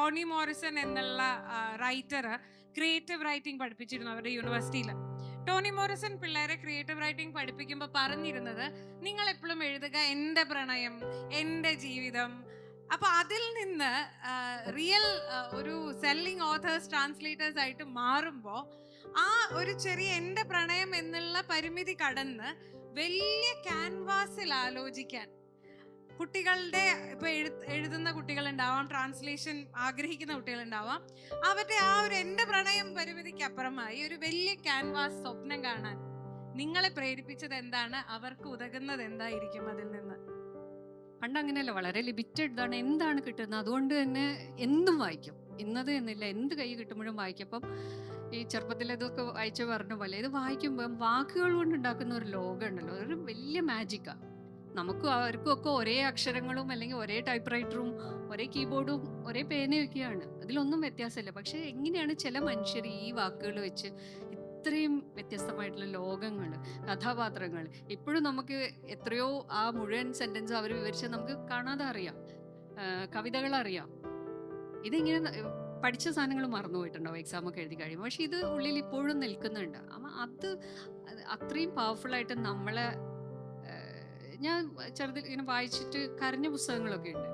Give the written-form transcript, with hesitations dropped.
Tony Morrison എന്നുള്ള writer creative writing പഠിപ്പിച്ചിരുന്നു അവരുടെ യൂണിവേഴ്സിറ്റിയിൽ. ടോണി മോറിസൺ പിള്ളേരെ ക്രിയേറ്റീവ് റൈറ്റിംഗ് പഠിപ്പിക്കുമ്പോൾ പറഞ്ഞിരുന്നത്, നിങ്ങൾ എപ്പോഴും എഴുതുക എൻ്റെ പ്രണയം, എൻ്റെ ജീവിതം. അപ്പൊ അതിൽ നിന്ന് റിയൽ ഒരു സെല്ലിംഗ് ഓഥേഴ്സ് ട്രാൻസ്ലേറ്റേഴ്സ് ആയിട്ട് മാറുമ്പോൾ ആ ഒരു ചെറിയ എൻ്റെ പ്രണയം എന്നുള്ള പരിമിതി കടന്ന് വലിയ ക്യാൻവാസിൽ ആലോചിക്കാൻ കുട്ടികളുടെ ഇപ്പൊ എഴുതുന്ന കുട്ടികളുണ്ടാവാം, ട്രാൻസ്ലേഷൻ ആഗ്രഹിക്കുന്ന കുട്ടികളുണ്ടാവാം. അവരുടെ ആ ഒരു എൻ്റെ പ്രണയം പരിമിതിക്ക് അപ്പുറമായി ഒരു വലിയ ക്യാൻവാസ് സ്വപ്നം കാണാൻ നിങ്ങളെ പ്രേരിപ്പിച്ചത് എന്താണ്? അവർക്ക് ഉതകുന്നത് എന്തായിരിക്കും അതിൽ നിന്ന്? പണ്ട് അങ്ങനെയല്ല, വളരെ ലിമിറ്റഡ് ഇതാണ്, എന്താണ് കിട്ടുന്നത് അതുകൊണ്ട് തന്നെ എന്തും വായിക്കും. ഇന്നത് എന്നില്ല, എന്ത് കൈ കിട്ടുമ്പോഴും വായിക്കും. അപ്പം ഈ ചെറുപ്പത്തിൽ ഇതൊക്കെ വായിച്ച പറഞ്ഞ പോലെ ഇത് വായിക്കുമ്പോൾ വാക്കുകൾ കൊണ്ട് ഉണ്ടാക്കുന്ന ഒരു ലോകം ഉണ്ടല്ലോ, ഒരു വലിയ മാജിക്കാണ്. നമുക്കും അവർക്കും ഒക്കെ ഒരേ അക്ഷരങ്ങളും അല്ലെങ്കിൽ ഒരേ ടൈപ്പ് റൈറ്ററും ഒരേ കീബോർഡും ഒരേ പേനയൊക്കെയാണ്, അതിലൊന്നും വ്യത്യാസമില്ല. പക്ഷെ എങ്ങനെയാണ് ചില മനുഷ്യർ ഈ വാക്കുകൾ വെച്ച് ഇത്രയും വ്യത്യസ്തമായിട്ടുള്ള ലോകങ്ങൾ, കഥാപാത്രങ്ങൾ ഇപ്പോഴും നമുക്ക് എത്രയോ ആ മുഴുവൻ സെന്റൻസ് അവർ വിവരിച്ച് നമുക്ക് കാണാതെ അറിയാം, കവിതകൾ അറിയാം. ഇതിങ്ങനെ പഠിച്ച സാധനങ്ങൾ മറന്നു പോയിട്ടുണ്ടാവും എക്സാമൊക്കെ എഴുതി കഴിയുമ്പോൾ, പക്ഷെ ഇത് ഉള്ളിൽ ഇപ്പോഴും നിൽക്കുന്നുണ്ട്. അപ്പം അത് അത്രയും പവർഫുള്ളായിട്ട് നമ്മളെ, ഞാൻ ചെറുതിൽ ഇങ്ങനെ വായിച്ചിട്ട് കരഞ്ഞ പുസ്തകങ്ങളൊക്കെ ഉണ്ട്.